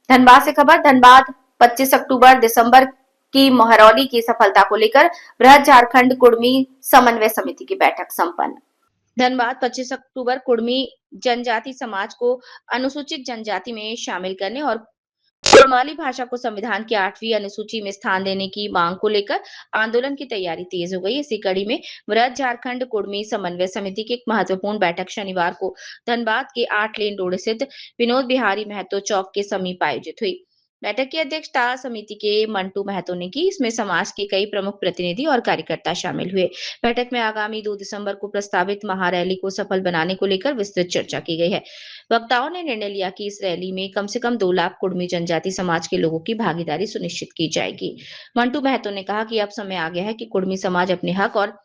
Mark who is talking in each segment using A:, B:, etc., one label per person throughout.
A: धनबाद से खबर। धनबाद 25 अक्टूबर दिसंबर की मोहरौली की सफलता को लेकर बृहद झारखंड कुर्मी समन्वय समिति की बैठक संपन्न। धनबाद 25 अक्टूबर कुर्मी जनजाति समाज को अनुसूचित जनजाति में शामिल करने और कुड़माली भाषा को संविधान की 8वीं अनुसूची में स्थान देने की मांग को लेकर आंदोलन की तैयारी तेज हो गई। इसी कड़ी में बृहद झारखंड कुर्मी समन्वय समिति की एक महत्वपूर्ण बैठक शनिवार को धनबाद के 8 लेन रोड स्थित विनोद बिहारी महतो चौक के समीप आयोजित हुई। बैठक की अध्यक्षता समिति के मंटू महतो ने की। इसमें समाज के कई प्रमुख प्रतिनिधि और कार्यकर्ता शामिल हुए। बैठक में आगामी 2 दिसंबर को प्रस्तावित महारैली को सफल बनाने को लेकर विस्तृत चर्चा की गई है। वक्ताओं ने निर्णय लिया कि इस रैली में कम से कम 2 लाख कुर्मी जनजाति समाज के लोगों की भागीदारी सुनिश्चित की जाएगी। मंटू महतो ने कहा कि अब समय आ गया है कि कुर्मी समाज अपने हक और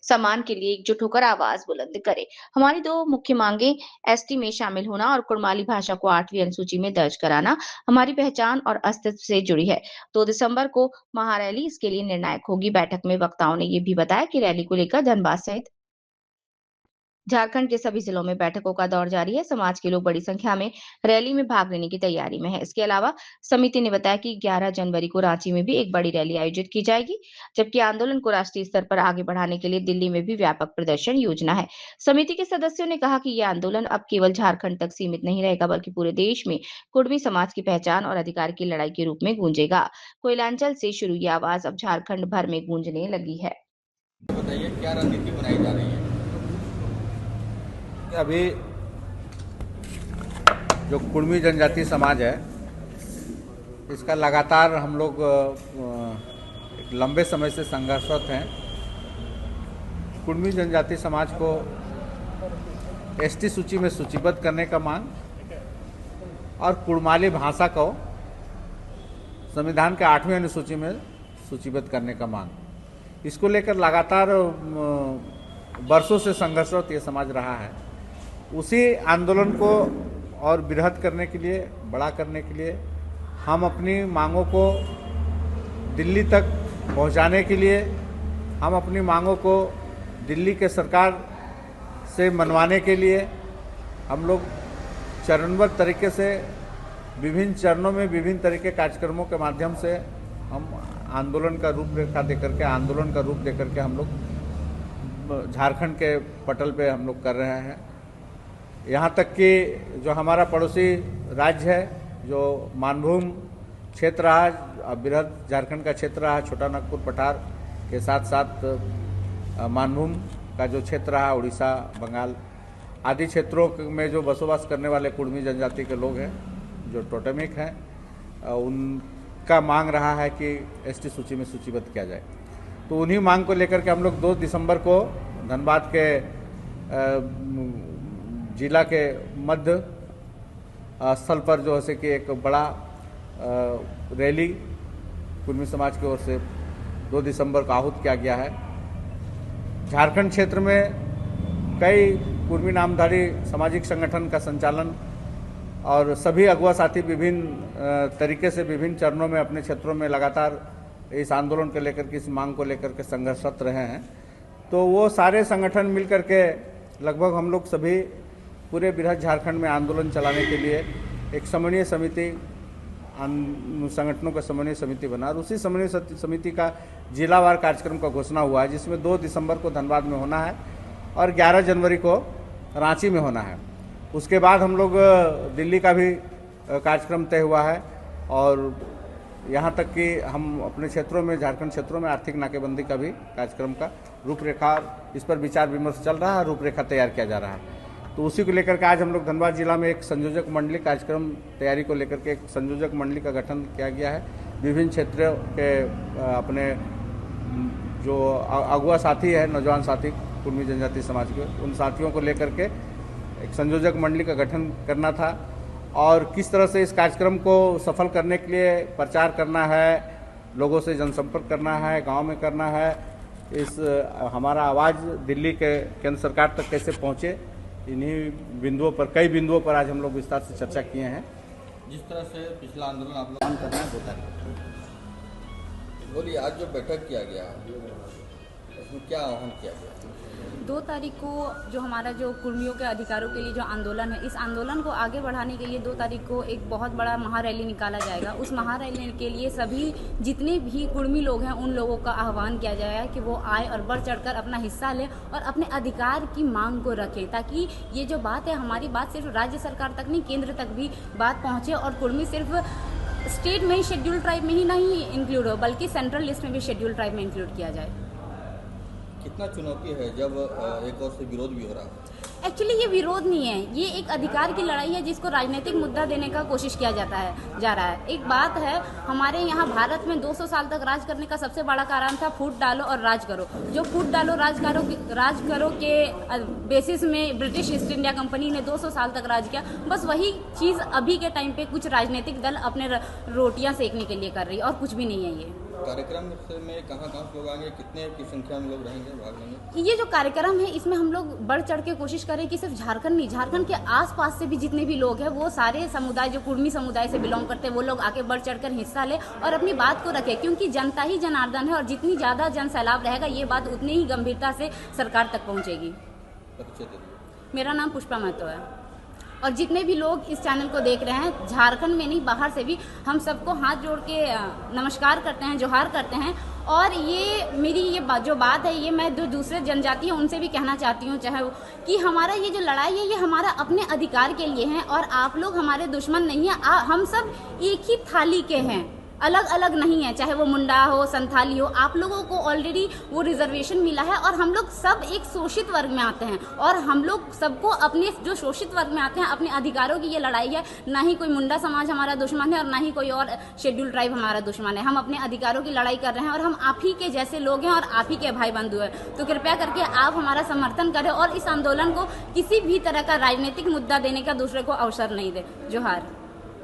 A: सम्मान के लिए एकजुट होकर आवाज बुलंद करे। हमारी 2 मुख्य मांगे एसटी में शामिल होना और कुड़माली भाषा को 8वीं अनुसूची में दर्ज कराना हमारी पहचान और अस्तित्व से जुड़ी है। 2 दिसंबर को महारैली इसके लिए निर्णायक होगी। बैठक में वक्ताओं ने ये भी बताया कि रैली को लेकर धनबाद सहित झारखंड के सभी जिलों में बैठकों का दौर जारी है। समाज के लोग बड़ी संख्या में रैली में भाग लेने की तैयारी में है। इसके अलावा समिति ने बताया कि 11 जनवरी को रांची में भी एक बड़ी रैली आयोजित की जाएगी, जबकि आंदोलन को राष्ट्रीय स्तर पर आगे बढ़ाने के लिए दिल्ली में भी व्यापक प्रदर्शन योजना है। समिति के सदस्यों ने कहा कि यह आंदोलन अब केवल झारखंड तक सीमित नहीं रहेगा, बल्कि पूरे देश में कुर्मी समाज की पहचान और अधिकार की लड़ाई के रूप में गूंजेगा। कोयलांचल से शुरू ये आवाज अब झारखंड भर में गूंजने लगी है।
B: बताइए क्या रणनीति बनाई जा रही है?
C: अभी जो कुर्मी जनजाति समाज है, इसका लगातार हम लोग एक लंबे समय से संघर्षरत हैं। कुर्मी जनजाति समाज को एसटी सूची में सूचीबद्ध करने का मांग और कुड़माली भाषा को संविधान के 8वीं अनुसूची में सूचीबद्ध करने का मांग, इसको लेकर लगातार वर्षों से संघर्षरत ये समाज रहा है। उसी आंदोलन को और बृहद करने के लिए, बड़ा करने के लिए हम अपनी मांगों को दिल्ली तक पहुंचाने के लिए, हम अपनी मांगों को दिल्ली के सरकार से मनवाने के लिए हम लोग चरणबद्ध तरीके से विभिन्न चरणों में विभिन्न तरह के कार्यक्रमों के माध्यम से हम आंदोलन का रूपरेखा देकर के, आंदोलन का रूप देकर के हम लोग झारखंड के पटल पे हम लोग कर रहे हैं। यहाँ तक कि जो हमारा पड़ोसी राज्य है, जो मानभूम क्षेत्र रहा, बृहद झारखंड का क्षेत्र रहा, छोटा नागपुर पठार के साथ साथ मानभूम का जो क्षेत्र रहा, उड़ीसा, बंगाल आदि क्षेत्रों में जो बसोबास करने वाले कुर्मी जनजाति के लोग हैं, जो टोटेमिक हैं, उनका मांग रहा है कि एसटी सूची में सूचीबद्ध किया जाए। तो उन्हीं मांग को लेकर के हम लोग 2 दिसंबर को धनबाद के जिला के मध्य स्थल पर जो है कि एक बड़ा रैली कुर्मी समाज की ओर से 2 दिसंबर को आहूत किया गया है। झारखंड क्षेत्र में कई कुर्मी नामधारी सामाजिक संगठन का संचालन और सभी अगुवा साथी विभिन्न तरीके से विभिन्न चरणों में अपने क्षेत्रों में लगातार इस आंदोलन को लेकर के, इस मांग को लेकर के संघर्षरत रहे हैं। तो वो सारे संगठन मिलकर के लगभग हम लोग सभी पूरे बृहद झारखंड में आंदोलन चलाने के लिए एक समन्वय समिति, संगठनों का समन्वय समिति बना और उसी समन्वय समिति का जिलावार कार्यक्रम का घोषणा हुआ है, जिसमें 2 दिसंबर को धनबाद में होना है और 11 जनवरी को रांची में होना है। उसके बाद हम लोग दिल्ली का भी कार्यक्रम तय हुआ है और यहाँ तक कि हम अपने क्षेत्रों में, झारखंड क्षेत्रों में आर्थिक नाकेबंदी का भी कार्यक्रम का रूपरेखा, इस पर विचार विमर्श चल रहा है, रूपरेखा तैयार किया जा रहा है। तो उसी को लेकर के आज हम लोग धनबाद जिला में एक संयोजक मंडली कार्यक्रम तैयारी को लेकर के एक संयोजक मंडली का गठन किया गया है। विभिन्न क्षेत्रों के अपने जो अगुआ साथी है, नौजवान साथी कुर्मी जनजाति समाज के, उन साथियों को लेकर के एक संयोजक मंडली का गठन करना था और किस तरह से इस कार्यक्रम को सफल करने के लिए प्रचार करना है, लोगों से जनसंपर्क करना है, गांव में करना है, इस हमारा आवाज़ दिल्ली के केंद्र सरकार तक कैसे पहुंचे, इन्हीं बिंदुओं पर, कई बिंदुओं पर आज हम लोग विस्तार से चर्चा किए हैं।
B: जिस तरह से पिछला आंदोलन आप लोग करना है होता है, बोलिए आज जो बैठक किया गया इसमें क्या आह्वान किया गया?
D: 2 तारीख को जो हमारा जो कुर्मियों के अधिकारों के लिए जो आंदोलन है, इस आंदोलन को आगे बढ़ाने के लिए 2 तारीख को एक बहुत बड़ा महारैली निकाला जाएगा। उस महारैली के लिए सभी जितने भी कुर्मी लोग हैं उन लोगों का आह्वान किया जाएगा कि वो आए और बढ़ चढ़कर अपना हिस्सा लें और अपने अधिकार की मांग को रखें, ताकि ये जो बात है हमारी बात सिर्फ राज्य सरकार तक नहीं, केंद्र तक भी बात पहुँचे और कुर्मी सिर्फ स्टेट में ही शेड्यूल ट्राइब में ही नहीं इंक्लूड हो, बल्कि सेंट्रल लिस्ट में भी शेड्यूल ट्राइब में इंक्लूड किया जाए।
B: कितना चुनौती है जब एक और से विरोध भी हो रहा है?
D: एक्चुअली ये विरोध नहीं है, ये एक अधिकार की लड़ाई है जिसको राजनीतिक मुद्दा देने का कोशिश किया जा रहा है। एक बात है, हमारे यहाँ भारत में 200 साल तक राज करने का सबसे बड़ा कारण था फूट डालो और राज करो। जो फूट डालो राज करो के बेसिस में ब्रिटिश ईस्ट इंडिया कंपनी ने 200 साल तक राज किया। बस वही चीज़ अभी के टाइम पे कुछ राजनीतिक दल अपने रोटियां सेकने के लिए कर रही है और कुछ भी नहीं है। ये
B: कार्यक्रम में कहाँ लोग आएंगे, कितने की संख्या में लोग रहेंगे, भाग लेंगे?
D: ये जो कार्यक्रम है इसमें हम लोग बढ़ चढ़ के कोशिश करें कि सिर्फ झारखंड नहीं, झारखंड के आसपास से भी जितने भी लोग हैं वो सारे समुदाय जो कुर्मी समुदाय से बिलोंग करते हैं वो लोग आके बढ़ चढ़कर हिस्सा ले और अपनी बात को रखें, क्योंकि जनता ही जनार्दन है और जितनी ज़्यादा जन सैलाब रहेगा ये बात उतनी ही गंभीरता से सरकार तक पहुँचेगी। मेरा नाम पुष्पा महतो है और जितने भी लोग इस चैनल को देख रहे हैं, झारखंड में नहीं बाहर से भी, हम सबको हाथ जोड़ के नमस्कार करते हैं, जोहार करते हैं। और ये मेरी जो बात है ये मैं जो दूसरे जनजाति हैं उनसे भी कहना चाहती हूँ, चाहे वो कि हमारा ये जो लड़ाई है ये हमारा अपने अधिकार के लिए है और आप लोग हमारे दुश्मन नहीं हैं। हम सब एक ही थाली के हैं, अलग अलग नहीं है, चाहे वो मुंडा हो, संथाली हो। आप लोगों को ऑलरेडी वो रिजर्वेशन मिला है और हम लोग सब एक शोषित वर्ग में आते हैं और हम लोग सबको अपने जो शोषित वर्ग में आते हैं अपने अधिकारों की ये लड़ाई है। ना ही कोई मुंडा समाज हमारा दुश्मन है और ना ही कोई और शेड्यूल ट्राइब हमारा दुश्मन है। हम अपने अधिकारों की लड़ाई कर रहे हैं और हम आप ही के जैसे लोग हैं और आप ही के भाई बंधु हैं। तो कृपया करके आप हमारा समर्थन करें और इस आंदोलन को किसी भी तरह का राजनीतिक मुद्दा देने का दूसरे को अवसर नहीं दे। जोहार।